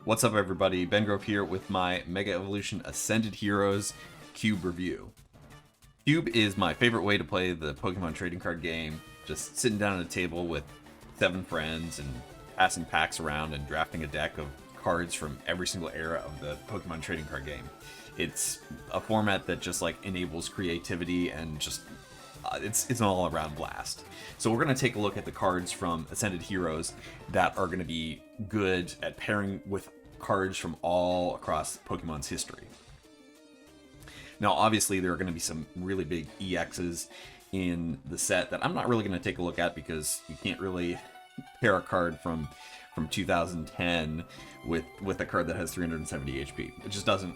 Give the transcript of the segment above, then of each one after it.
What's up, everybody? Ben Grove here with my Mega Evolution Ascended Heroes Cube review. Cube is my favorite way to play the Pokemon trading card game. Just sitting down at a table with 7 friends and passing packs around and drafting a deck of cards from every single era of the Pokemon trading card game. It's a format that just like enables creativity and just it's an all-around blast. So we're going to take a look at the cards from Ascended Heroes that are going to be good at pairing with cards from all across Pokemon's history. Now, obviously, there are going to be some really big EXs in the set that I'm not really going to take a look at because you can't really pair a card from 2010 with a card that has 370 HP. It just doesn't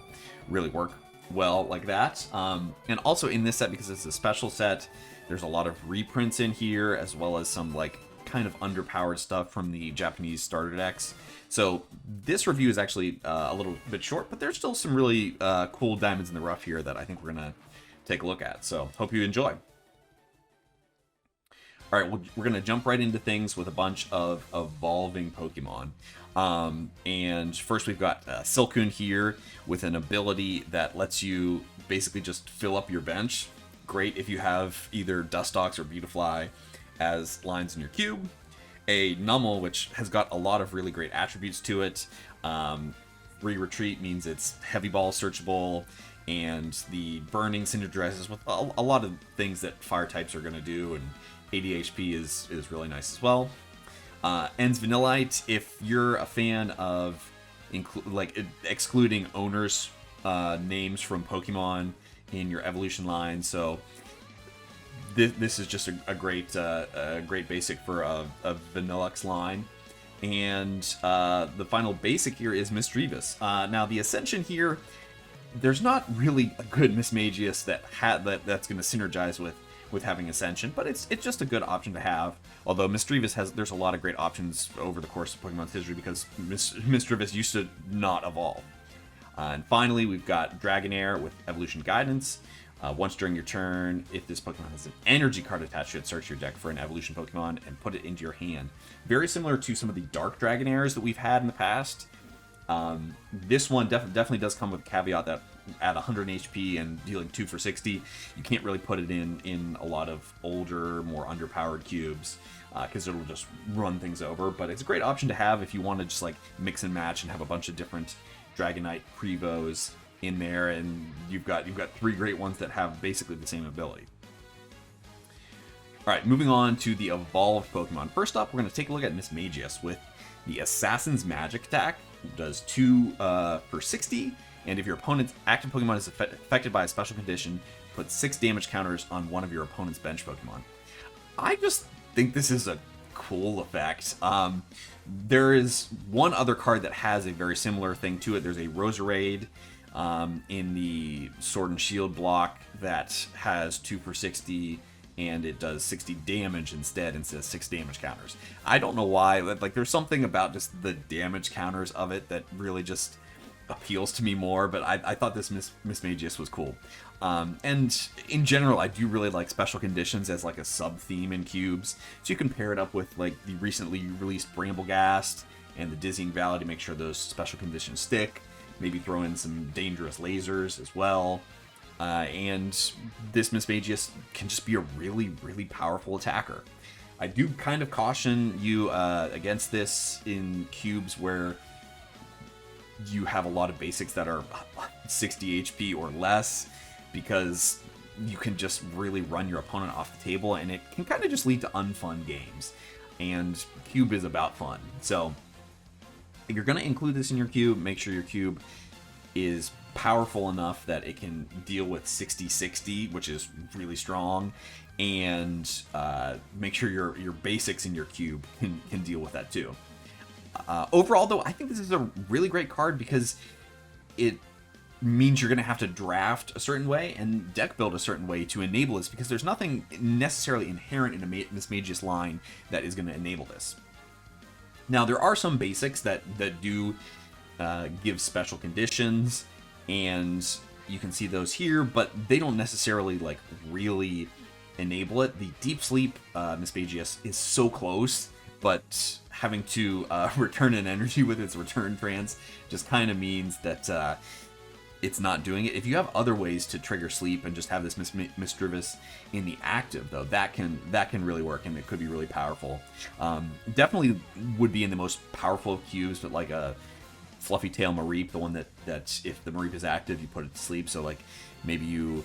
really work well like that. And also in this set, because it's a special set, there's a lot of reprints in here, as well as some like kind of underpowered stuff from the Japanese starter decks. So this review is actually a little bit short, but there's still some really cool diamonds in the rough here that I think we're gonna take a look at. So hope you enjoy. All right, we're going to jump right into things with a bunch of evolving Pokemon. And first we've got Silcoon here with an ability that lets you basically just fill up your bench. Great if you have either Dustox or Beautifly as lines in your cube. A Numel, which has got a lot of really great attributes to it. Free Retreat means it's Heavy Ball searchable, and the Burning synergizes with a lot of things that fire types are going to do, and 80 HP is really nice as well. Ends Vanillite, if you're a fan of excluding owners' names from Pokemon in your evolution line, so this is just a great basic for a Vanillux line. And the final basic here is Misdreavus. Now the Ascension here, there's not really a good Mismagius that's going to synergize with having Ascension, but it's just a good option to have. Although there's a lot of great options over the course of Pokemon's history because Misdreavus used to not evolve. And finally, we've got Dragonair with Evolution Guidance. Once during your turn, if this Pokemon has an energy card attached to it, search your deck for an evolution Pokemon and put it into your hand. Very similar to some of the Dark Dragonairs that we've had in the past. This one definitely does come with a caveat that at 100 HP and dealing 2 for 60, you can't really put it in a lot of older, more underpowered cubes because it'll just run things over. But it's a great option to have if you want to just like mix and match and have a bunch of different Dragonite Prevos in there, and you've got 3 great ones that have basically the same ability. All right, moving on to the evolved Pokemon. First up, we're going to take a look at Mismagius with the Assassin's Magic attack. It does 2 for 60. And if your opponent's active Pokemon is affected by a special condition, put 6 damage counters on one of your opponent's bench Pokemon. I just think this is a cool effect. There is one other card that has a very similar thing to it. There's a Roserade in the Sword and Shield block that has 2 for 60, and it does 60 damage instead of 6 damage counters. I don't know why. Like, there's something about just the damage counters of it that really just appeals to me more, but I thought this Mismagius was cool. And in general, I do really like special conditions as like a sub-theme in cubes, so you can pair it up with like the recently released Bramblegast and the Dizzying Valley to make sure those special conditions stick. Maybe throw in some dangerous lasers as well. And this Mismagius can just be a really, really powerful attacker. I do kind of caution you against this in cubes where you have a lot of basics that are 60 HP or less, because you can just really run your opponent off the table, and it can kind of just lead to unfun games. And cube is about fun. So if you're going to include this in your cube, make sure your cube is powerful enough that it can deal with 60-60, which is really strong, and make sure your basics in your cube can deal with that too. Overall, though, I think this is a really great card because it means you're going to have to draft a certain way and deck build a certain way to enable this, because there's nothing necessarily inherent in this Magius line that is going to enable this. Now, there are some basics that do give special conditions, and you can see those here, but they don't necessarily like really enable it. The Deep Sleep Mismagius is so close, but having to return an energy with its return trance just kind of means that it's not doing it. If you have other ways to trigger sleep and just have this Misdreavus in the active, though, that can really work, and it could be really powerful. Definitely would be in the most powerful of cubes, but like a Fluffy Tail Mareep, the one that if the Mareep is active, you put it to sleep. So like maybe you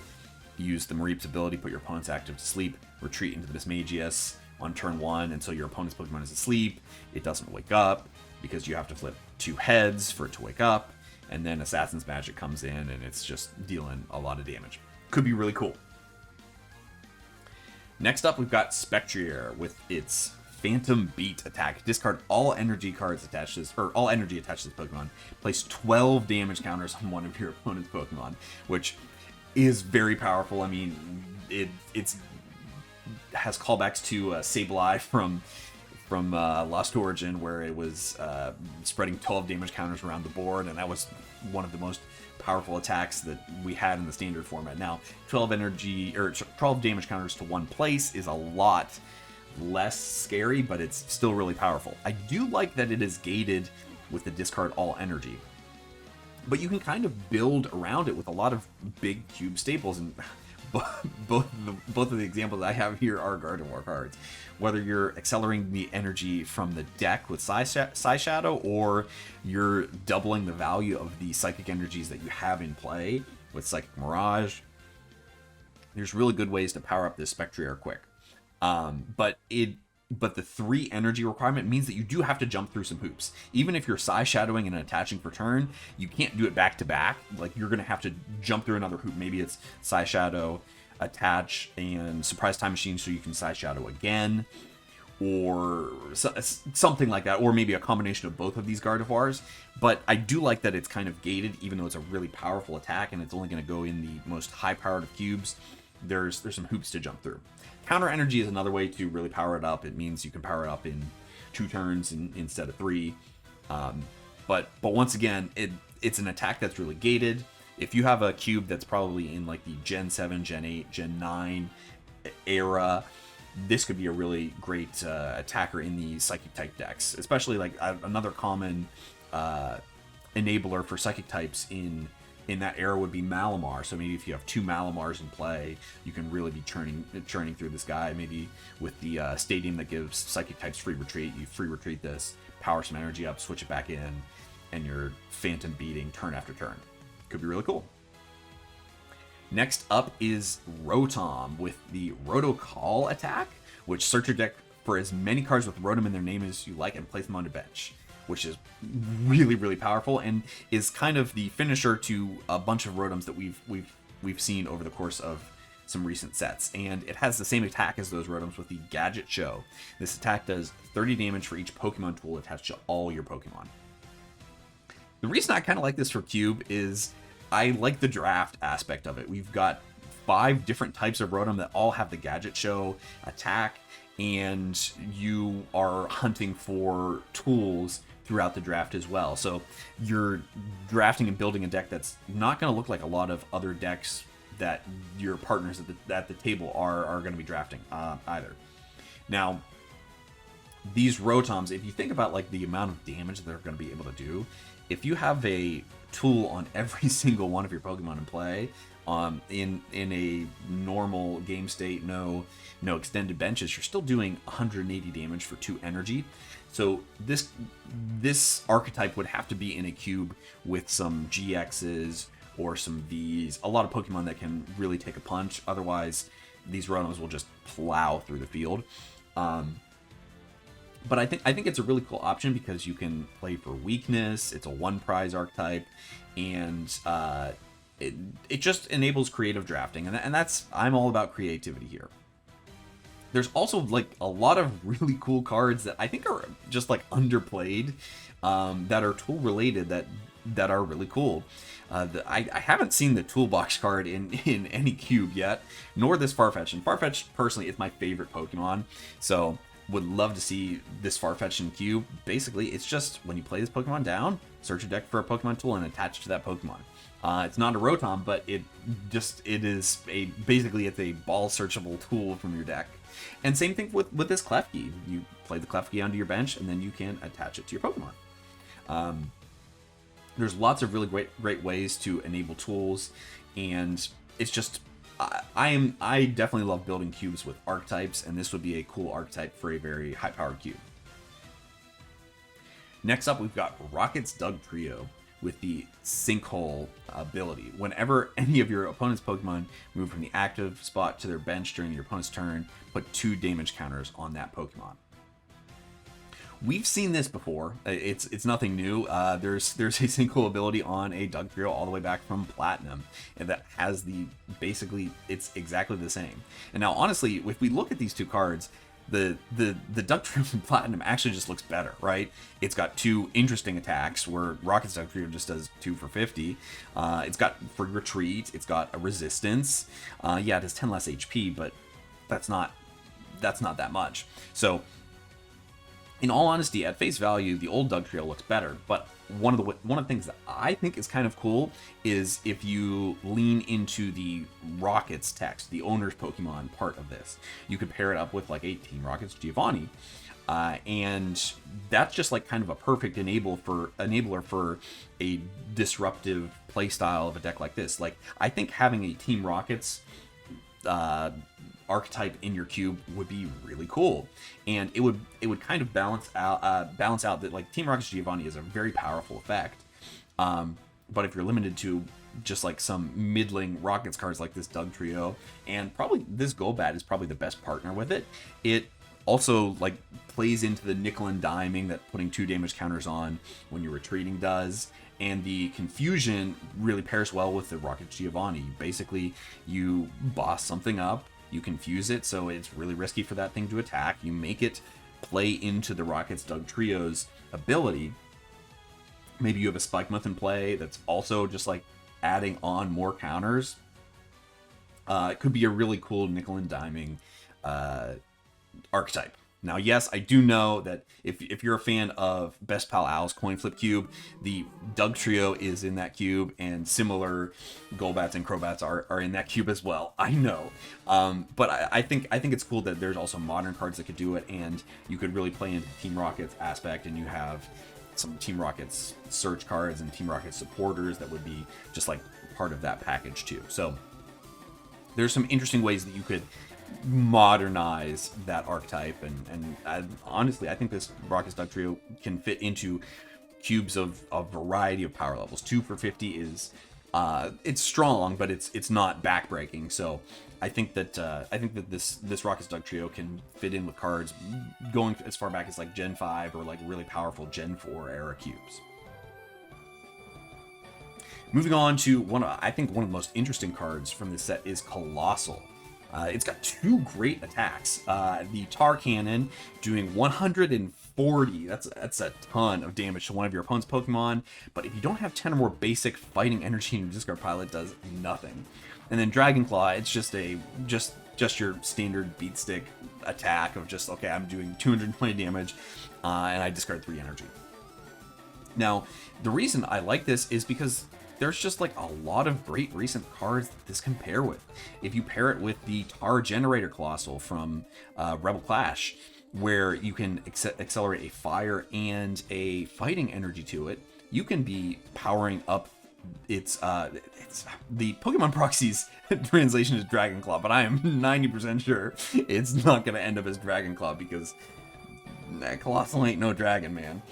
use the Mareep's ability, put your opponent's active to sleep, retreat into the Mismagius on turn 1, and so your opponent's Pokemon is asleep. It doesn't wake up because you have to flip 2 heads for it to wake up, and then Assassin's Magic comes in and it's just dealing a lot of damage. Could be really cool. Next up, we've got Spectrier with its Phantom Beat attack. Discard all energy cards attached to this, or all energy attached to this Pokemon. Place 12 damage counters on one of your opponent's Pokemon, which is very powerful. I mean, it's has callbacks to Sableye from Lost Origin, where it was spreading 12 damage counters around the board, and that was one of the most powerful attacks that we had in the standard format. Now, 12 damage counters to one place is a lot less scary, but it's still really powerful. I do like that it is gated with the discard all energy, but you can kind of build around it with a lot of big cube staples, and both of the examples I have here are Gardevoir cards. Whether you're accelerating the energy from the deck with Psyshadow, or you're doubling the value of the psychic energies that you have in play with Psychic Mirage, there's really good ways to power up this Spectrier quick. But the 3 energy requirement means that you do have to jump through some hoops. Even if you're Psyshadowing and attaching for turn, you can't do it back to back. Like, you're gonna have to jump through another hoop. Maybe it's Psyshadow, attach, and Surprise Time Machine so you can Psyshadow again, or something like that, or maybe a combination of both of these Gardevoirs. But I do like that it's kind of gated, even though it's a really powerful attack and it's only going to go in the most high-powered of cubes. There's some hoops to jump through. Counter Energy is another way to really power it up. It means you can power it up in 2 turns instead of 3. But once again, it's an attack that's really gated. If you have a cube that's probably in like the Gen 7, Gen 8, Gen 9 era, this could be a really great attacker in the Psychic type decks. Especially like another common enabler for Psychic types in that era would be Malamar. So maybe if you have 2 Malamars in play, you can really be churning through this guy. Maybe with the Stadium that gives Psychic types free retreat, you free retreat this, power some energy up, switch it back in, and you're Phantom beating turn after turn. Could be really cool. Next up is Rotom with the Roto Call attack, which search your deck for as many cards with Rotom in their name as you like and place them on your bench, which is really, really powerful and is kind of the finisher to a bunch of Rotoms that we've seen over the course of some recent sets. And it has the same attack as those Rotoms with the Gadget Show. This attack does 30 damage for each Pokemon tool attached to all your Pokemon. The reason I kind of like this for Cube is I like the draft aspect of it. We've got 5 different types of Rotom that all have the Gadget Show attack, and you are hunting for tools throughout the draft as well. So you're drafting and building a deck that's not going to look like a lot of other decks that your partners at the table are going to be drafting either. Now, these Rotoms, if you think about like the amount of damage that they're going to be able to do, if you have a tool on every single one of your Pokemon in play, in a normal game state, no extended benches, you're still doing 180 damage for 2 energy. So this archetype would have to be in a cube with some GXs or some Vs, a lot of Pokemon that can really take a punch. Otherwise, these Rotoms will just plow through the field. But I think it's a really cool option because you can play for weakness. It's a 1 prize archetype, and it just enables creative drafting, and that's, I'm all about creativity here. There's also like a lot of really cool cards that I think are just like underplayed, that are tool related, that are really cool. I haven't seen the Toolbox card in any cube yet, nor this Farfetch'd. And Farfetch'd, personally, is my favorite Pokemon, so would love to see this Farfetch'd in cube. Basically, it's just when you play this Pokemon down, search your deck for a Pokemon tool and attach it to that Pokemon. It's not a Rotom, but basically it's a ball searchable tool from your deck. And same thing with this Klefki. You play the Klefki onto your bench, and then you can attach it to your Pokemon. There's lots of really great ways to enable tools, and it's just I definitely love building cubes with archetypes, and this would be a cool archetype for a very high-powered cube. Next up, we've got Rocket's Dugtrio with the Sinkhole ability. Whenever any of your opponent's Pokemon move from the active spot to their bench during your opponent's turn, put 2 damage counters on that Pokemon. We've seen this before. It's nothing new. There's a Sinkhole ability on a Dugtrio all the way back from Platinum, and that has basically it's exactly the same. And now, honestly, if we look at these 2 cards, the Dugtrio from Platinum actually just looks better, right? It's got 2 interesting attacks where Rocket's Dugtrio just does 2 for 50. It's got for retreat. It's got a resistance. Yeah, it has 10 less HP, but that's not that much. So, in all honesty, at face value, the old Dugtrio looks better. But one of the things that I think is kind of cool is if you lean into the Rockets text, the owner's Pokemon part of this, you could pair it up with like a Team Rockets Giovanni, and that's just like kind of a perfect enabler for a disruptive playstyle of a deck like this. Like, I think having a Team Rockets archetype in your cube would be really cool, and it would kind of balance out that like Team Rocket's Giovanni is a very powerful effect, but if you're limited to just like some middling Rockets cards like this Dugtrio, and probably this Golbat is probably the best partner with it. It also like plays into the nickel and diming that putting 2 damage counters on when you're retreating does, and the confusion really pairs well with the Rocket's Giovanni. Basically, you boss something up, you confuse it, so it's really risky for that thing to attack. You make it play into the Rocket's Dugtrio's ability. Maybe you have a Spikemuth in play that's also just like adding on more counters. It could be a really cool nickel and diming archetype. Now, yes, I do know that if you're a fan of Best Pal Al's Coin Flip Cube, the Dugtrio is in that cube, and similar Golbats and Crobats are in that cube as well. I know, but I think it's cool that there's also modern cards that could do it, and you could really play into Team Rocket's aspect, and you have some Team Rocket's search cards and Team Rocket supporters that would be just like part of that package too. So there's some interesting ways that you could modernize that archetype, and honestly, I think this Rocket's Dugtrio can fit into cubes of a variety of power levels. 2 for 50 is it's strong, but it's not backbreaking. So I think that this Rocket's Dugtrio can fit in with cards going as far back as like Gen 5 or like really powerful Gen 4 era cubes. Moving on to I think one of the most interesting cards from this set is Colossal. It's got 2 great attacks. The Tar Cannon doing 140. That's a ton of damage to one of your opponent's Pokemon. But if you don't have 10 or more basic fighting energy in your discard pile, it does nothing. And then Dragon Claw, it's just your standard beat stick attack of just, okay, I'm doing 220 damage, and I discard 3 energy. Now, the reason I like this is because there's just like a lot of great recent cards that this can pair with. If you pair it with the Tar Generator Colossal from Rebel Clash, where you can accelerate a fire and a fighting energy to it, you can be powering up it's the Pokemon Proxy's translation is Dragon Claw, but I am 90% sure it's not going to end up as Dragon Claw because that Colossal ain't no dragon, man.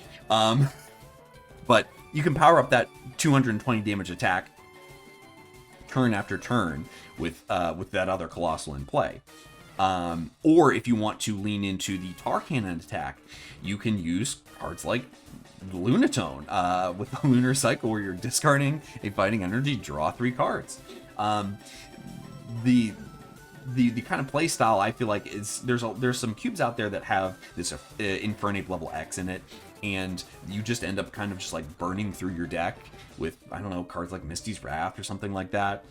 But you can power up that 220 damage attack turn after turn with that other Colossal in play. Or if you want to lean into the Tar Cannon attack, you can use cards like Lunatone with the Lunar Cycle, where you're discarding a fighting energy, draw 3 cards. The kind of play style I feel like is there's some cubes out there that have this Infernape level X in it, and you just end up kind of just like burning through your deck with, I don't know, cards like Misty's Wrath or something like that,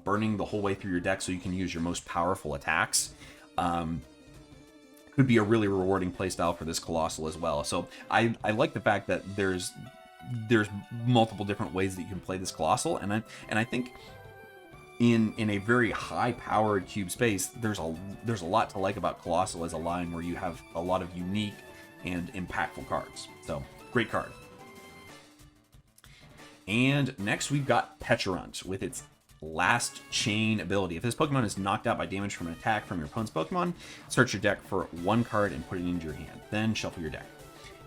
burning the whole way through your deck so you can use your most powerful attacks. Could be a really rewarding playstyle for this Colossal as well. So I like the fact that there's multiple different ways that you can play this Colossal, and I think in a very high-powered cube space, there's a lot to like about Colossal as a line where you have a lot of unique and impactful cards. So, great card. And next we've got Pecharunt with its Last Chain ability. If this Pokemon is knocked out by damage from an attack from your opponent's Pokemon, search your deck for one card and put it into your hand. Then shuffle your deck.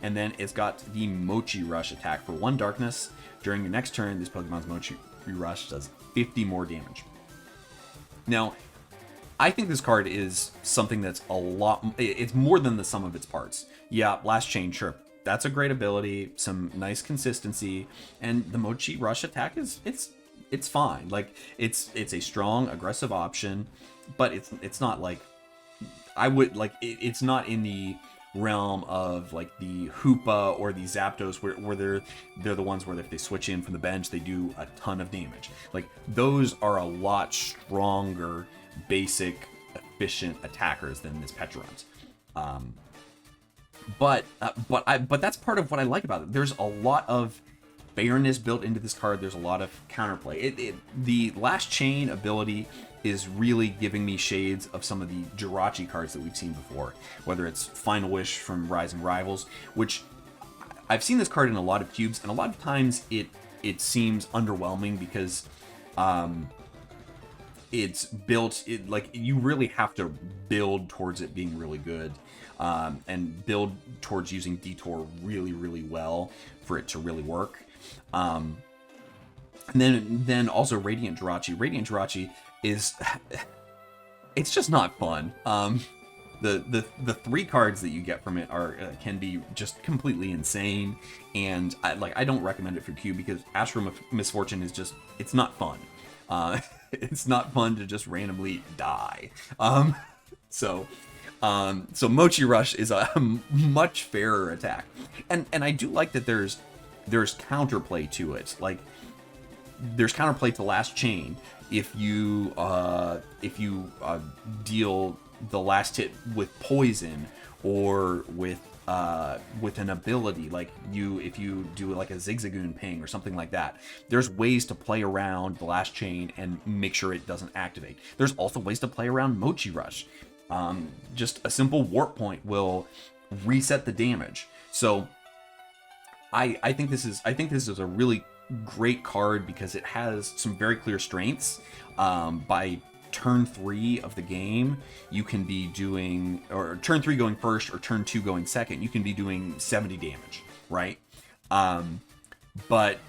And then it's got the Mochi Rush attack for 1 darkness. During your next turn, this Pokemon's Mochi Rush does 50 more damage. Now, I think this card is something that's a lot... It's more than the sum of its parts. Yeah, Last Chain, sure. That's a great ability, some nice consistency, and the Mochi Rush attack is... It's fine. Like, it's a strong, aggressive option, but it's not like... I would, like, it's not in the realm of like the Hoopa or the Zapdos where they're the ones where if they switch in from the bench they do a ton of damage. Like, those are a lot stronger, basic, efficient attackers than this Pecharunt. But that's part of what I like about it. There's a lot of fairness built into this card. There's a lot of counterplay. The Last Chain ability is really giving me shades of some of the Jirachi cards that we've seen before, whether it's Final Wish from Rising Rivals, which I've seen this card in a lot of cubes, and a lot of times it seems underwhelming because it's built, like, you really have to build towards it being really good, and build towards using Detour really, really well for it to really work. And then also Radiant Jirachi. Radiant Jirachi is it's just not fun. The 3 cards that you get from it are can be just completely insane, and I don't recommend it for cube because Astral Misfortune is just, it's not fun. It's not fun to just randomly die. So Mochi Rush is a much fairer attack, and I do like that there's counterplay to it. Like, there's counterplay to Last Chain. If you deal the last hit with poison or with an ability, like if you do like a Zigzagoon Ping or something like that, there's ways to play around the Last Chain and make sure it doesn't activate. There's also ways to play around Mochi Rush. Just a simple Warp Point will reset the damage. So I think this is a really great card because it has some very clear strengths. By turn 3 of the game, you can be doing, or turn 3 going first or turn 2 going second, you can be doing 70 damage, right? But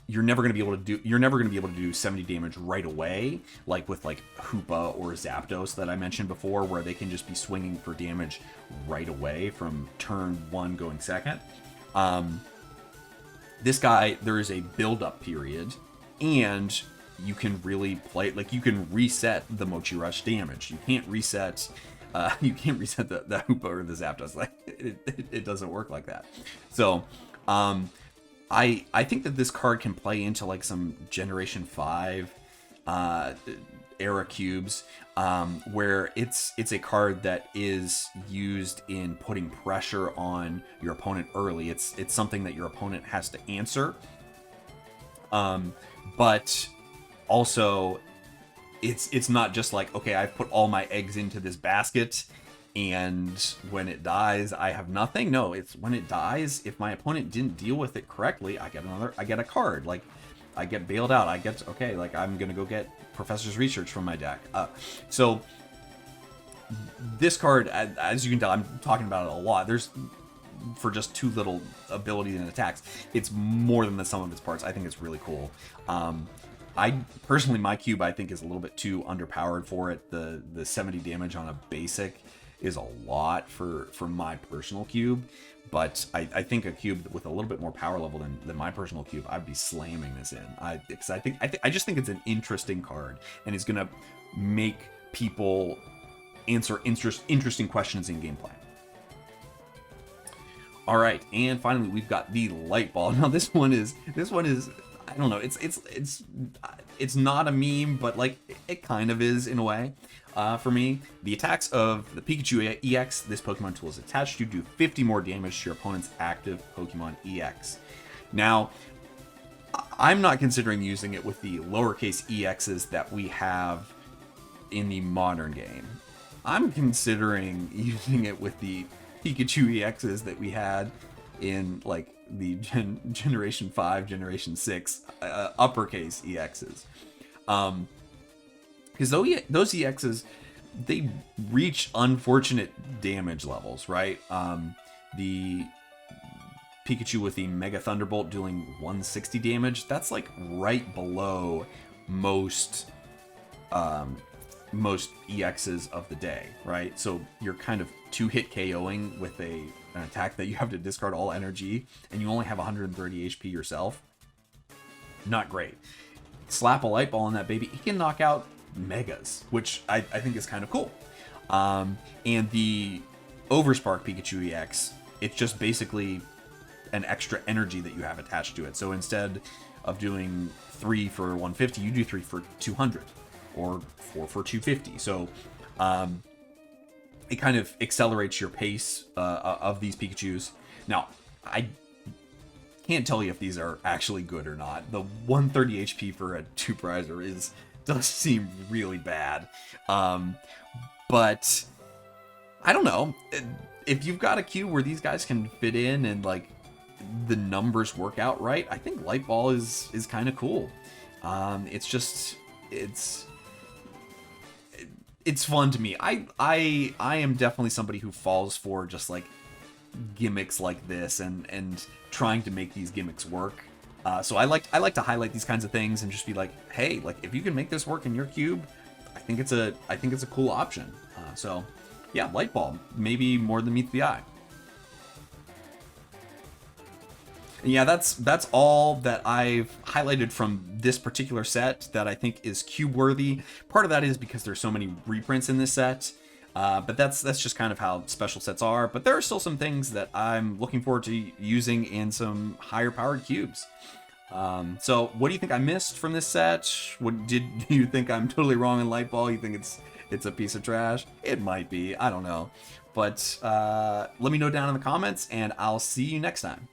you're never going to be able to do 70 damage right away, like with like Hoopa or Zapdos that I mentioned before, where they can just be swinging for damage right away from turn 1 going second. This guy, there is a build-up period, and you can really play, like, you can reset the Mochi Rush damage. You can't reset the Hoopa or the Zapdos. Like, it doesn't work like that. So, I think that this card can play into like some Generation 5 era cubes, where it's a card that is used in putting pressure on your opponent early. It's something that your opponent has to answer, but also it's not just like, okay, I've put all my eggs into this basket and when it dies I have nothing. No, it's when it dies, if my opponent didn't deal with it correctly, I get a card. Like, I get bailed out. I get, okay, like, I'm gonna go get Professor's Research from my deck. So this card, as you can tell, I'm talking about it a lot. There's, for just 2 little abilities and attacks, it's more than the sum of its parts. I think it's really cool. I personally, my cube, I think, is a little bit too underpowered for it. The 70 damage on a basic is a lot for my personal cube, but I think a cube with a little bit more power level than my personal cube, I'd be slamming this in. Because I just think it's an interesting card, and it's gonna make people answer interesting questions in gameplay. All right, and finally we've got the Light Ball. Now this one is I don't know. It's not a meme, but like it kind of is in a way. For me, the attacks of the Pikachu EX, this Pokemon tool is attached to, do 50 more damage to your opponent's active Pokemon EX. Now, I'm not considering using it with the lowercase EXs that we have in the modern game. I'm considering using it with the Pikachu EXs that we had in like the Generation 5, Generation 6 uppercase EXs. Because those EXs, they reach unfortunate damage levels, right? The Pikachu with the Mega Thunderbolt doing 160 damage, that's like right below most EXs of the day, right? So you're kind of 2-hit KOing with an attack that you have to discard all energy, and you only have 130 HP yourself. Not great. Slap a light ball on that baby, he can knock out megas, which I think is kind of cool. And the Overspark Pikachu EX, it's just basically an extra energy that you have attached to it. So instead of doing 3 for 150, you do 3 for 200 or 4 for 250. So it kind of accelerates your pace of these Pikachus. Now, I can't tell you if these are actually good or not. The 130 HP for a 2-prizer does seem really bad. But I don't know. If you've got a cube where these guys can fit in and like the numbers work out right, I think Light Ball is kind of cool. It's just it's fun to me. I am definitely somebody who falls for just like gimmicks like this and trying to make these gimmicks work. So I like to highlight these kinds of things and just be like, hey, like if you can make this work in your cube, I think it's a cool option. So yeah, Light Ball, maybe more than meets the eye. And yeah, that's all that I've highlighted from this particular set that I think is cube worthy. Part of that is because there's so many reprints in this set. But that's just kind of how special sets are. But there are still some things that I'm looking forward to using in some higher powered cubes. So what do you think I missed from this set? Do you think I'm totally wrong in Light Ball? You think it's a piece of trash? It might be. I don't know. But let me know down in the comments, and I'll see you next time.